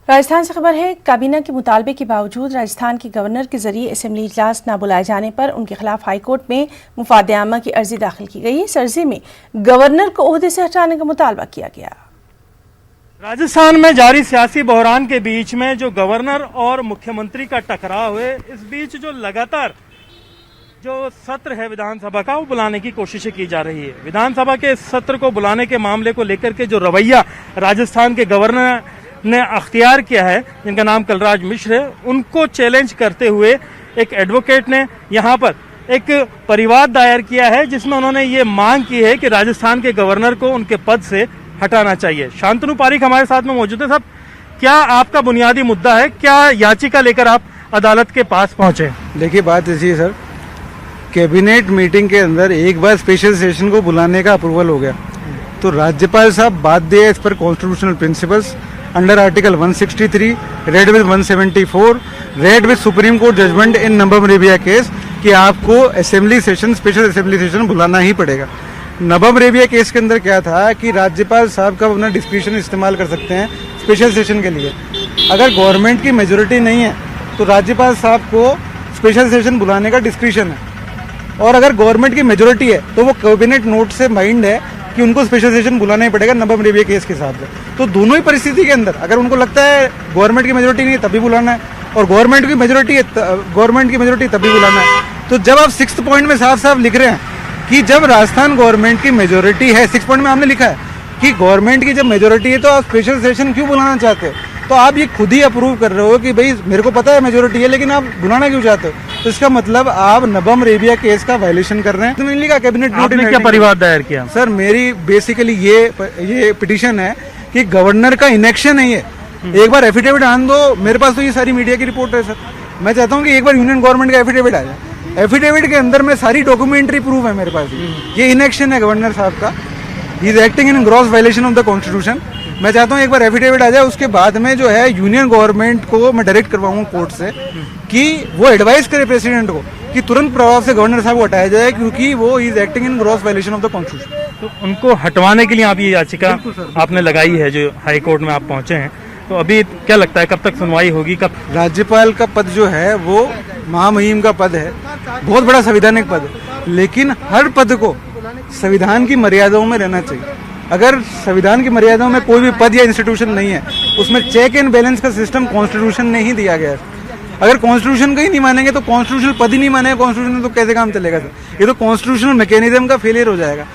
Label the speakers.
Speaker 1: राजस्थान से खबर है, काबीना के मुतालबे के बावजूद राजस्थान के गवर्नर के जरिए असेंबली इजलास न बुलाए जाने पर उनके खिलाफ हाई कोर्ट में मुफादे आमा की अर्जी दाखिल की गई। इस अर्जी में गवर्नर को ओहदे से हटाने का मुतालबा किया गया।
Speaker 2: राजस्थान में जारी सियासी बहरान के बीच में जो गवर्नर और मुख्यमंत्री का टकराव है, इस बीच जो लगातार जो सत्र है विधानसभा का वो बुलाने की कोशिशें की जा रही है। विधानसभा के सत्र को बुलाने के मामले को लेकर के जो रवैया राजस्थान के गवर्नर ने अख्तियार किया है, जिनका नाम कलराज मिश्र है, उनको चैलेंज करते हुए एक एडवोकेट ने यहाँ पर एक परिवाद दायर किया है, जिसमें उन्होंने ये मांग की है कि राजस्थान के गवर्नर को उनके पद से हटाना चाहिए। शांतनु पारीक हमारे साथ में मौजूद है। साहब, क्या आपका बुनियादी मुद्दा है? क्या याचिका लेकर आप अदालत के पास पहुंचे?
Speaker 3: देखिए, बात ऐसी है सर, कैबिनेट मीटिंग के अंदर एक बार स्पेशल सेशन को बुलाने का अप्रूवल हो गया तो राज्यपाल साहब बाध्य है इस पर constitutional principles under article 163 read with 174 read with supreme court judgement in Nabam Rebia case कि आपको assembly session special assembly session बुलाना ही पड़ेगा। नबम रेबिया केस के अंदर क्या था कि राज्यपाल साहब का अपना डिस्क्रिप्शन इस्तेमाल कर सकते हैं स्पेशल सेशन के लिए। अगर गवर्नमेंट की मेजोरिटी नहीं है तो राज्यपाल साहब को स्पेशल सेशन बुलाने का डिस्क्रिप्शन है, और अगर गवर्नमेंट की मेजोरिटी है तो वो कैबिनेट नोट से बाइंड है कि उनको स्पेशल सेशन बुलाना ही पड़ेगा नबम रेबिया केस के हिसाब से। तो दोनों ही परिस्थिति के अंदर अगर उनको लगता है गवर्नमेंट की मेजोरिटी नहीं है तभी बुलाना है, और गवर्नमेंट की मेजोरिटी तभी बुलाना है। तो जब आप 6th पॉइंट में साफ साफ लिख रहे हैं कि जब राजस्थान गवर्नमेंट की मेजोरिटी है, 6 पॉइंट में हमने लिखा है कि गवर्नमेंट की जब मेजोरिटी है तो आप स्पेशल सेशन क्यों बुलाना चाहते हो? तो आप ये खुद ही अप्रूव कर रहे हो कि भाई मेरे को पता है मेजोरिटी है, लेकिन आप बुलाना क्यों चाहते हो? तो इसका मतलब आप नबम रेबिया केस का वायलेशन कर रहे हैं। तो मैंने लिखा कैबिनेट नोट
Speaker 2: ने क्या परिवाद दायर किया?
Speaker 3: सर, मेरी बेसिकली ये पिटीशन है कि गवर्नर का इनेक्शन है। ये एक बार एफिडेविट आन दो, मेरे पास तो ये सारी मीडिया की रिपोर्ट है सर। मैं चाहता हूँ कि एक बार यूनियन गवर्नमेंट का एफिडेविट आ जाए। एफिडेविट के अंदर में सारी डॉक्यूमेंट्री प्रूफ है मेरे पास। ये इनेक्शन है गवर्नर साहब का, he is acting in gross violation of the constitution. मैं चाहता हूँ एक बार एफिडेविट आ जाए, उसके बाद में जो है यूनियन गवर्नमेंट को मैं डायरेक्ट करवाऊँ कोर्ट से कि वो एडवाइस करे प्रेसिडेंट को कि तुरंत प्रभाव से गवर्नर साहब को हटाया जाए, क्योंकि वो is acting in gross violation of the constitution.
Speaker 2: तो उनको हटवाने के लिए आप ये याचिका आपने लगाई है जो हाई कोर्ट में आप पहुंचे हैं, तो अभी क्या लगता है कब तक सुनवाई होगी? कब?
Speaker 3: राज्यपाल का पद जो है वो महामहिम का पद है, बहुत बड़ा संवैधानिक पद है, लेकिन हर पद को संविधान की मर्यादाओं में रहना चाहिए। अगर संविधान की मर्यादाओं में कोई भी पद या इंस्टीट्यूशन नहीं है, उसमें चेक एंड बैलेंस का सिस्टम कॉन्स्टिट्यूशन ने ही दिया गया है। अगर कॉन्स्टिट्यूशन का ही नहीं मानेंगे तो कॉन्स्टिट्यूशनल पद ही नहीं मानेंगे कॉन्स्टिट्यूशन, तो कैसे काम चलेगा सर? ये तो कॉन्स्टिट्यूशनल मैकेनिज्म का फेलियर हो जाएगा।